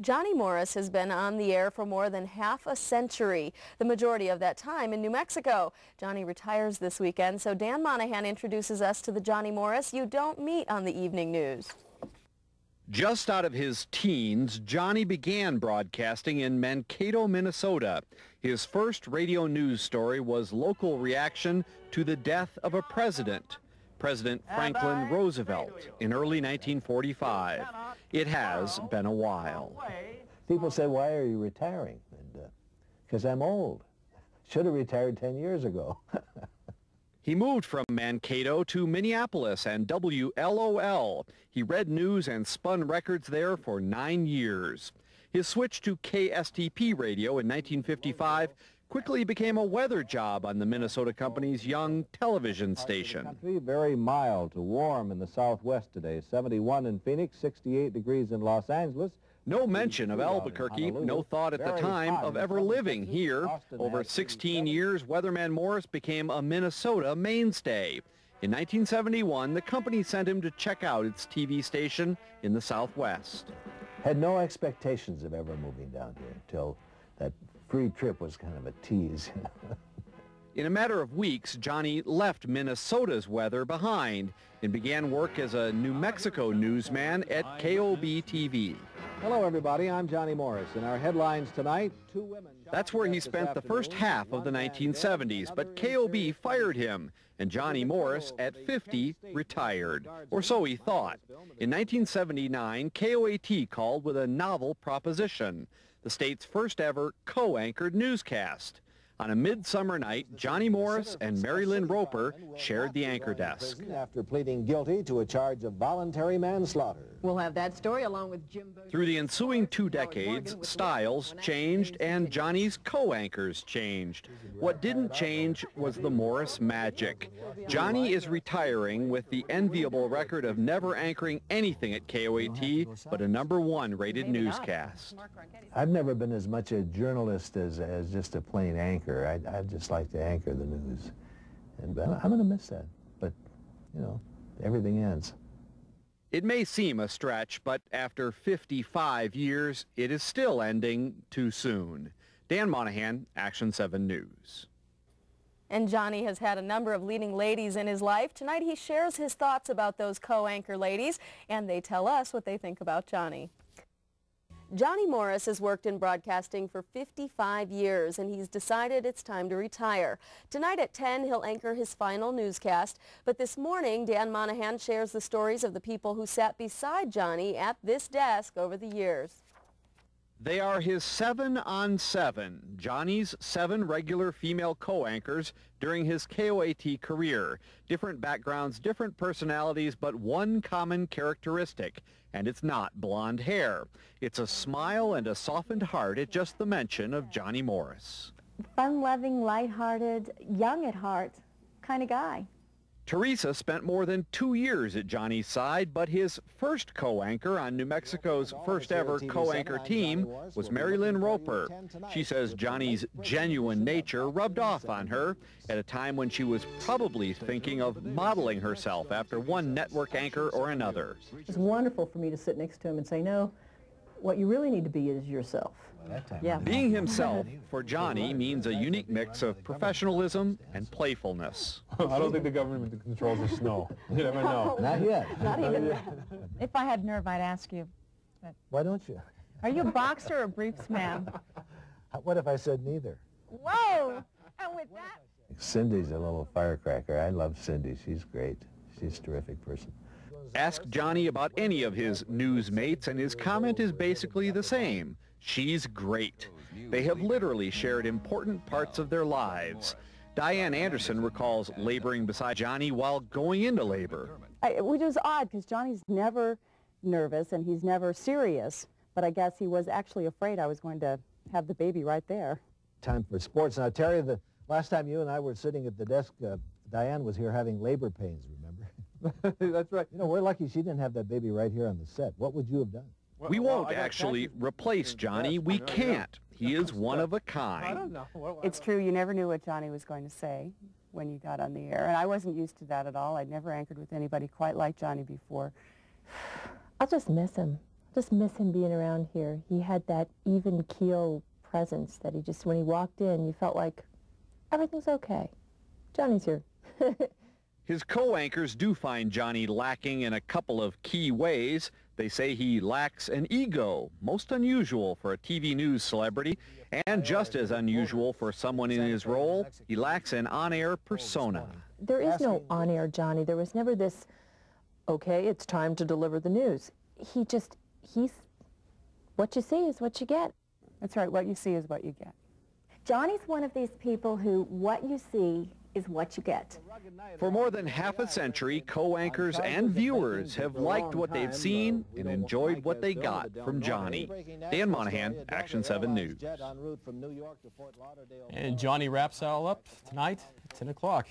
Johnny Morris has been on the air for more than half a century, the majority of that time in New Mexico. Johnny retires this weekend, so Dan Monahan introduces us to the Johnny Morris you don't meet on the evening news. Just out of his teens, Johnny began broadcasting in Mankato, Minnesota. His first radio news story was local reaction to the death of a president, President Franklin Roosevelt, in early 1945. It has been a while. People say, why are you retiring? Because I'm old. Should have retired 10 years ago. He moved from Mankato to Minneapolis and WLOL. He read news and spun records there for 9 years. His switch to KSTP radio in 1955 quickly became a weather job on the Minnesota company's young television station. Very mild to warm in the southwest today. 71 in Phoenix, 68 degrees in Los Angeles. No mention of Albuquerque, no thought at the time of ever living here. Over 16 years, Weatherman Morris became a Minnesota mainstay. In 1971, the company sent him to check out its TV station in the Southwest. Had no expectations of ever moving down here until that free trip was kind of a tease. In a matter of weeks, Johnny left Minnesota's weather behind and began work as a New Mexico newsman at KOB-TV. Hello, everybody. I'm Johnny Morris. In our headlines tonight, 2 women... That's where he spent the first half of the 1970s, but KOB fired him, and Johnny Morris, at 50, retired. Or so he thought. In 1979, KOAT called with a novel proposition, the state's first ever co-anchored newscast. On a midsummer night, Johnny Morris and Mary Lynn Roper shared the anchor desk. After pleading guilty to a charge of voluntary manslaughter. We'll have that story along with Jim Bowden. Through the ensuing 2 decades, styles changed and Johnny's co-anchors changed. What didn't change was the Morris magic. Johnny is retiring with the enviable record of never anchoring anything at KOAT but a #1 rated newscast. I've never been as much a journalist as just a plain anchor. I'd just like to anchor the news. And I'm going to miss that. But, you know, everything ends. It may seem a stretch, but after 55 years, it is still ending too soon. Dan Monahan, Action 7 News. And Johnny has had a number of leading ladies in his life. Tonight he shares his thoughts about those co-anchor ladies, and they tell us what they think about Johnny. Johnny Morris has worked in broadcasting for 55 years, and he's decided it's time to retire. Tonight at 10, he'll anchor his final newscast. But this morning, Dan Monahan shares the stories of the people who sat beside Johnny at this desk over the years. They are his 7 on 7, Johnny's 7 regular female co-anchors during his KOAT career. Different backgrounds, different personalities, but one common characteristic, and it's not blonde hair. It's a smile and a softened heart at just the mention of Johnny Morris. Fun-loving, lighthearted, young at heart kind of guy. Teresa spent more than 2 years at Johnny's side, but his first co-anchor on New Mexico's first ever co-anchor team was Mary Lynn Roper. She says Johnny's genuine nature rubbed off on her at a time when she was probably thinking of modeling herself after one network anchor or another. It's wonderful for me to sit next to him and say, no, what you really need to be is yourself. Yeah. Being himself, for Johnny, means a unique mix of professionalism and playfulness. I don't think the government controls the snow. You never know. Not yet. Not even that. If I had nerve, I'd ask you. Why don't you? Are you a boxer or a briefs man? What if I said neither? Whoa! And with that... Cindy's a little firecracker. I love Cindy. She's great. She's a terrific person. Ask Johnny about any of his newsmates, and his comment is basically the same. She's great. They have literally shared important parts of their lives. Diane Anderson recalls laboring beside Johnny while going into labor. Which was odd because Johnny's never nervous and he's never serious, but I guess he was actually afraid I was going to have the baby right there. Time for sports. Now, Terry, the last time you and I were sitting at the desk, Diane was here having labor pains, remember? That's right. You know, we're lucky she didn't have that baby right here on the set. What would you have done? We won't actually replace Johnny. We can't. He is one of a kind. I don't know. It's true, you never knew what Johnny was going to say when you got on the air, and I wasn't used to that at all. I'd never anchored with anybody quite like Johnny before. I'll just miss him. Just miss him being around here. He had that even keel presence that he just, when he walked in, you felt like everything's okay. Johnny's here. His co-anchors do find Johnny lacking in a couple of key ways. They say he lacks an ego, most unusual for a TV news celebrity, and just as unusual for someone in his role, he lacks an on-air persona. There is no on-air Johnny. There was never this, okay, it's time to deliver the news. He's, what you see is what you get. That's right, what you see is what you get. Johnny's one of these people who what you see is what you get. For more than half a century, co-anchors and viewers have liked what they've seen and enjoyed what they got from Johnny. Dan Monahan, Action 7 News. And Johnny wraps it all up tonight at 10 o'clock.